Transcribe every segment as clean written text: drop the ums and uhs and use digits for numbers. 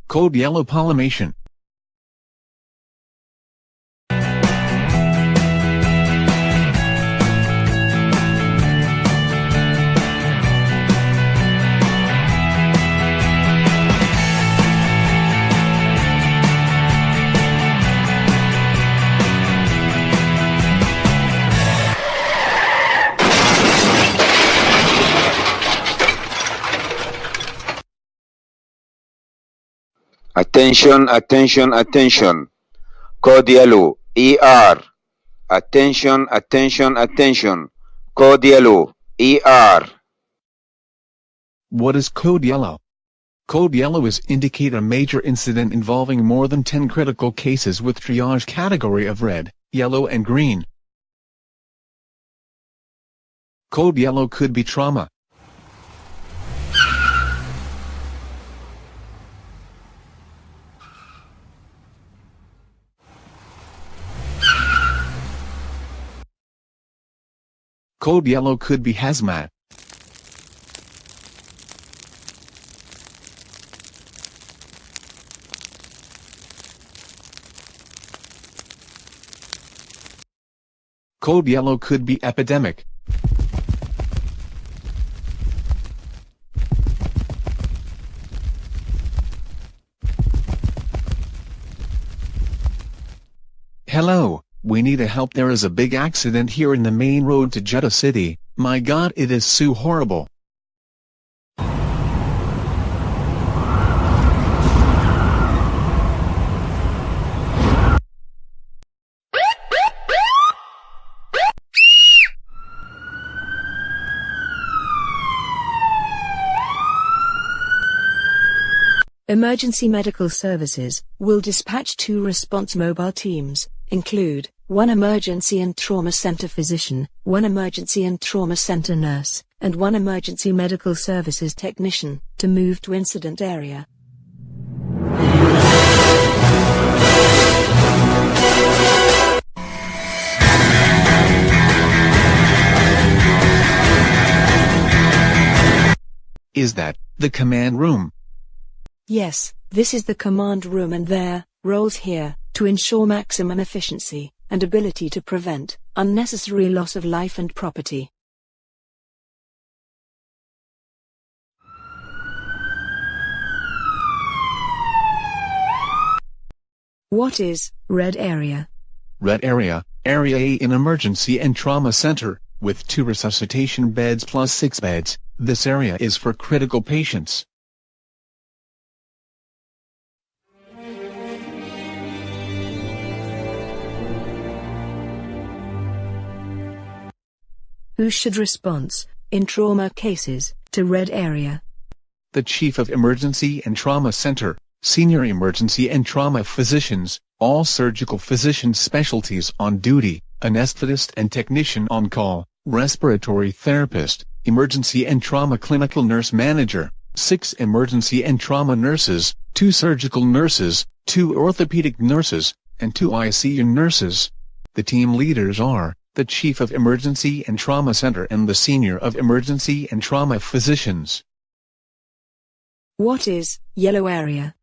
Code yellow Polimation. Attention, attention, attention. Code yellow, ER. Attention, attention, attention. Code yellow, ER. What is code yellow? Code yellow is indicate a major incident involving more than 10 critical cases with triage category of red, yellow and green. Code yellow could be trauma. Code yellow could be hazmat. Code yellow could be epidemic. Hello, we need a help. There is a big accident here in the main road to Jeddah City. My God, it is so horrible. Emergency Medical Services will dispatch 2 response mobile teams, include 1 Emergency and Trauma Center physician, 1 Emergency and Trauma Center nurse, and 1 Emergency Medical Services technician, to move to incident area. Is that the command room? Yes, this is the command room, and there roles here to ensure maximum efficiency and ability to prevent unnecessary loss of life and property. What is red area? Red area, Area A in Emergency and Trauma Center, with 2 resuscitation beds plus 6 beds. This area is for critical patients. Who should response, in trauma cases, to red area? The Chief of Emergency and Trauma Center, Senior Emergency and Trauma Physicians, all surgical physicians specialties on duty, anesthetist and technician on call, respiratory therapist, emergency and trauma clinical nurse manager, 6 emergency and trauma nurses, 2 surgical nurses, 2 orthopedic nurses, and 2 ICU nurses. The team leaders are the Chief of Emergency and Trauma Center and the Senior of Emergency and Trauma Physicians. What is yellow area?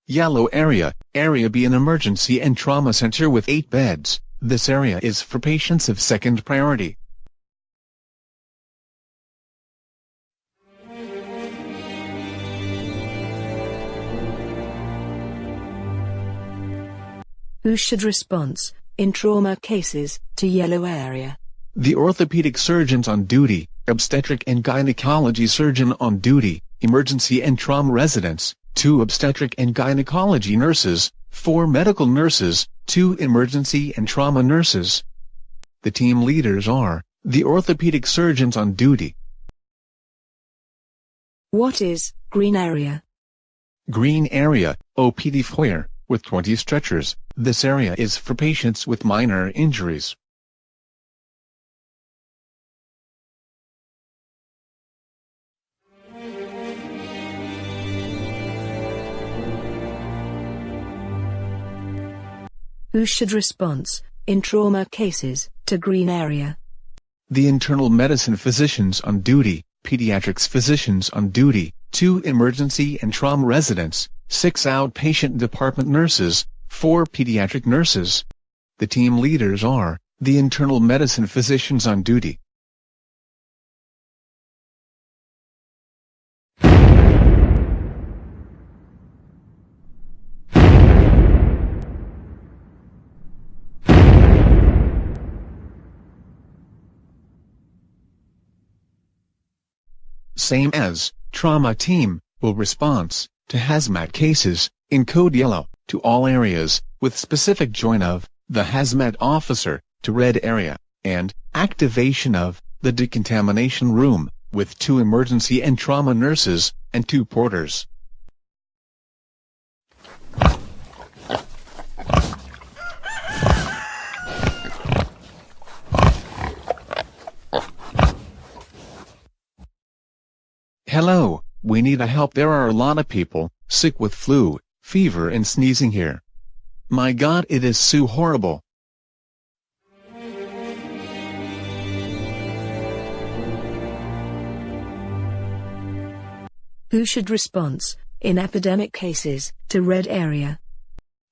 Yellow area, Area B an Emergency and Trauma Center with 8 beds. This area is for patients of second priority. Who should response, in trauma cases, to yellow area? The orthopedic surgeons on duty, obstetric and gynecology surgeon on duty, emergency and trauma residents, 2 obstetric and gynecology nurses, 4 medical nurses, 2 emergency and trauma nurses. The team leaders are the orthopedic surgeons on duty. What is green area? Green area, OPD foyer, with 20 stretchers. This area is for patients with minor injuries. Who should response, in trauma cases, to green area? The internal medicine physicians on duty, pediatrics physicians on duty, 2 emergency and trauma residents, 6 outpatient department nurses, 4 pediatric nurses. The team leaders are the internal medicine physicians on duty. Same as trauma team, will response to hazmat cases, in code yellow, to all areas, with specific join of the hazmat officer, to red area, and activation of the decontamination room, with 2 emergency and trauma nurses, and 2 porters. Hello, we need a help. There are a lot of people sick with flu, fever and sneezing here. My God, it is so horrible. Who should response, in epidemic cases, to red area?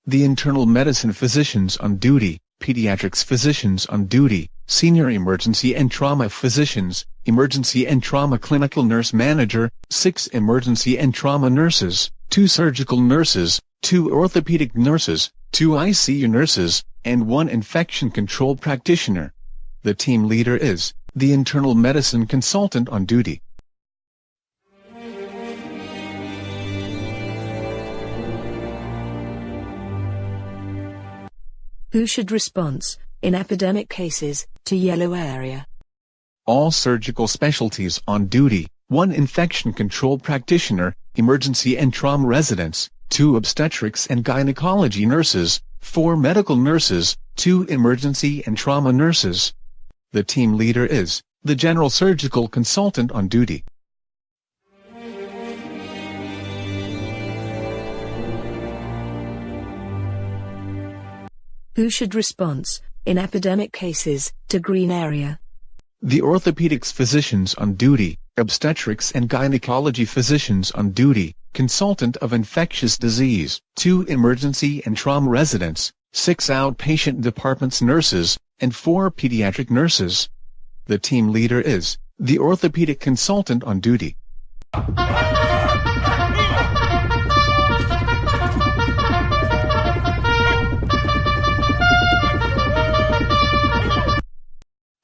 The internal medicine physicians on duty, pediatrics physicians on duty, senior emergency and trauma physicians, emergency and trauma clinical nurse manager, 6 emergency and trauma nurses, 2 surgical nurses, 2 orthopedic nurses, 2 ICU nurses, and 1 infection control practitioner. The team leader is the internal medicine consultant on duty. Who should response, in epidemic cases, to yellow area? All surgical specialties on duty, 1 infection control practitioner, emergency and trauma residents, 2 obstetrics and gynecology nurses, 4 medical nurses, 2 emergency and trauma nurses. The team leader is the general surgical consultant on duty. Who should response, in epidemic cases, to green area? The orthopedics physicians on duty, obstetrics and gynecology physicians on duty, consultant of infectious disease, 2 emergency and trauma residents, 6 outpatient departments nurses, and 4 pediatric nurses. The team leader is the orthopedic consultant on duty.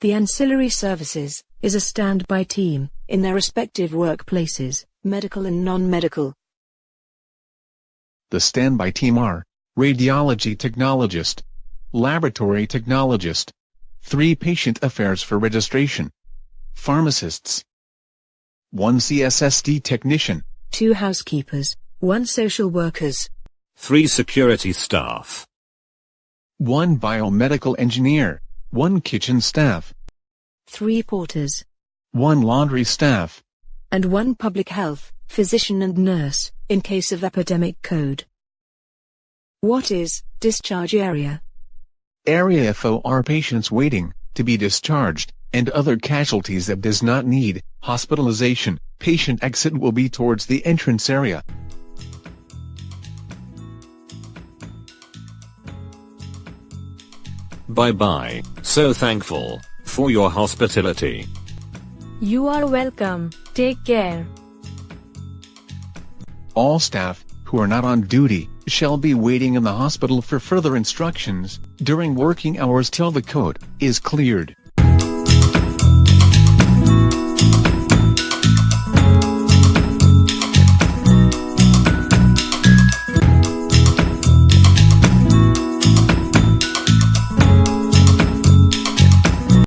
The ancillary services is a standby team, in their respective workplaces, medical and non-medical. The standby team are radiology technologist, laboratory technologist, 3 patient affairs for registration, pharmacists, 1 CSSD technician, 2 housekeepers, 1 social workers, 3 security staff, 1 biomedical engineer, 1 kitchen staff, 3 porters, 1 laundry staff, and 1 public health, physician and nurse, in case of epidemic code. What is discharge area? Area for patients waiting to be discharged, and other casualties that does not need hospitalization. Patient exit will be towards the entrance area. Bye-bye, so thankful for your hospitality. You are welcome, take care. All staff who are not on duty shall be waiting in the hospital for further instructions during working hours till the code is cleared.